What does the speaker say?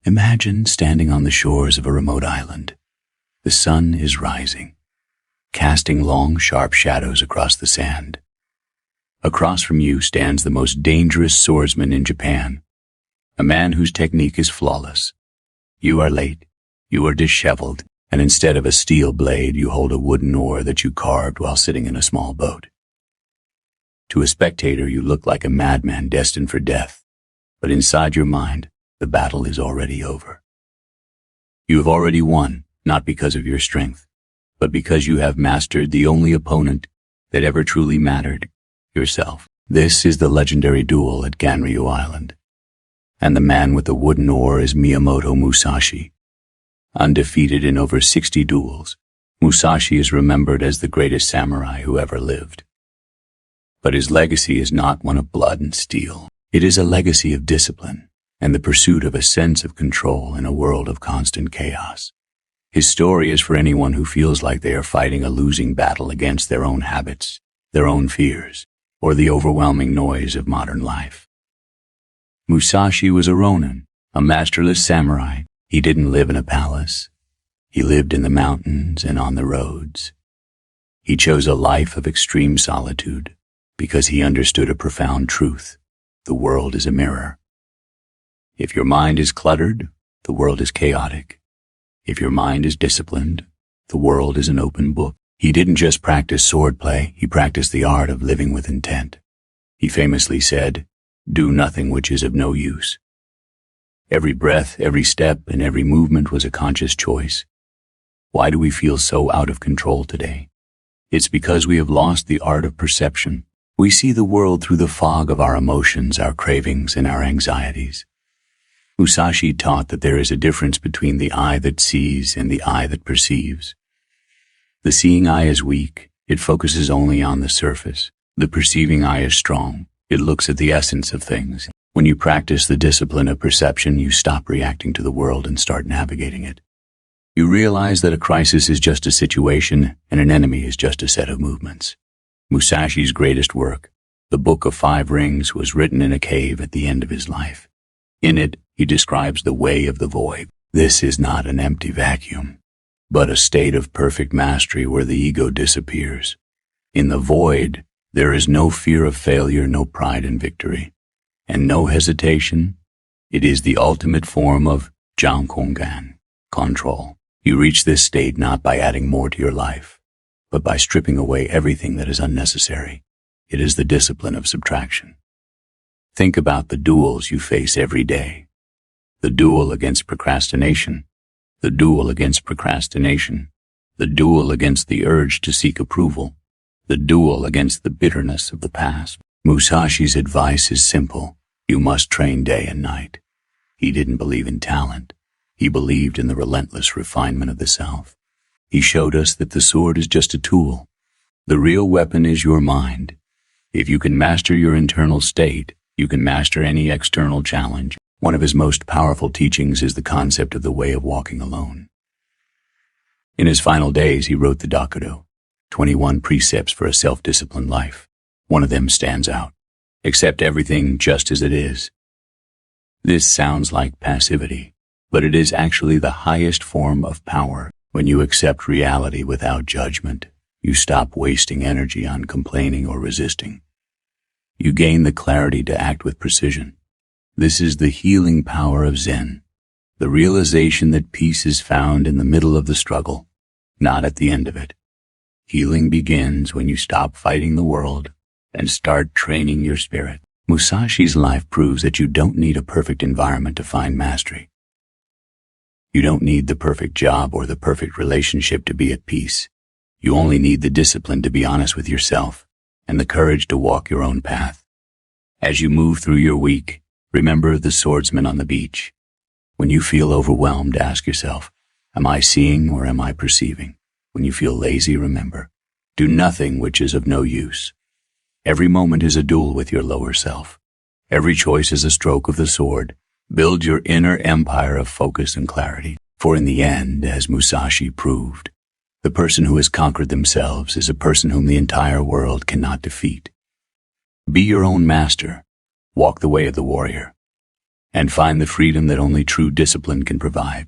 Imagine standing on the shores of a remote island. The sun is rising, casting long, sharp shadows across the sand. Across from you stands the most dangerous swordsman in Japan, a man whose technique is flawless. You are late, you are disheveled, and instead of a steel blade, you hold a wooden oar that you carved while sitting in a small boat. To a spectator, you look like a madman destined for death, but inside your mind, the battle is already over. You have already won, not because of your strength, but because you have mastered the only opponent that ever truly mattered, yourself. This is the legendary duel at Ganryu Island, and the man with the wooden oar is Miyamoto Musashi. Undefeated in over 60 duels, Musashi is remembered as the greatest samurai who ever lived. But his legacy is not one of blood and steel. It is a legacy of discipline and the pursuit of a sense of control in a world of constant chaos. His story is for anyone who feels like they are fighting a losing battle against their own habits, their own fears, or the overwhelming noise of modern life. Musashi was a ronin, a masterless samurai. He didn't live in a palace. He lived in the mountains and on the roads. He chose a life of extreme solitude because he understood a profound truth. The world is a mirror. If your mind is cluttered, the world is chaotic. If your mind is disciplined, the world is an open book. He didn't just practice swordplay, he practiced the art of living with intent. He famously said, "Do nothing which is of no use." Every breath, every step, and every movement was a conscious choice. Why do we feel so out of control today? It's because we have lost the art of perception. We see the world through the fog of our emotions, our cravings, and our anxieties. Musashi taught that there is a difference between the eye that sees and the eye that perceives. The seeing eye is weak. It focuses only on the surface. The perceiving eye is strong. It looks at the essence of things. When you practice the discipline of perception, you stop reacting to the world and start navigating it. You realize that a crisis is just a situation and an enemy is just a set of movements. Musashi's greatest work, the Book of Five Rings, was written in a cave at the end of his life. In it, he describes the way of the void. This is not an empty vacuum, but a state of perfect mastery where the ego disappears. In the void, there is no fear of failure, no pride in victory, and no hesitation. It is the ultimate form of Jiangkongan, control. You reach this state not by adding more to your life, but by stripping away everything that is unnecessary. It is the discipline of subtraction. Think about the duels you face every day. The duel against procrastination, the duel against procrastination, the duel against the urge to seek approval, the duel against the bitterness of the past. Musashi's advice is simple. You must train day and night. He didn't believe in talent. He believed in the relentless refinement of the self. He showed us that the sword is just a tool. The real weapon is your mind. If you can master your internal state, you can master any external challenge. One of his most powerful teachings is the concept of the way of walking alone. In his final days, he wrote the Dokudo, 21 precepts for a self-disciplined life. One of them stands out. Accept everything just as it is. This sounds like passivity, but it is actually the highest form of power. When you accept reality without judgment, you stop wasting energy on complaining or resisting. You gain the clarity to act with precision. This is the healing power of Zen, the realization that peace is found in the middle of the struggle, not at the end of it. Healing begins when you stop fighting the world and start training your spirit. Musashi's life proves that you don't need a perfect environment to find mastery. You don't need the perfect job or the perfect relationship to be at peace. You only need the discipline to be honest with yourself and the courage to walk your own path. As you move through your week, remember the swordsman on the beach. When you feel overwhelmed, ask yourself, am I seeing or am I perceiving? When you feel lazy, remember, do nothing which is of no use. Every moment is a duel with your lower self. Every choice is a stroke of the sword. Build your inner empire of focus and clarity. For in the end, as Musashi proved, the person who has conquered themselves is a person whom the entire world cannot defeat. Be your own master. Walk the way of the warrior. and find the freedom that only true discipline can provide.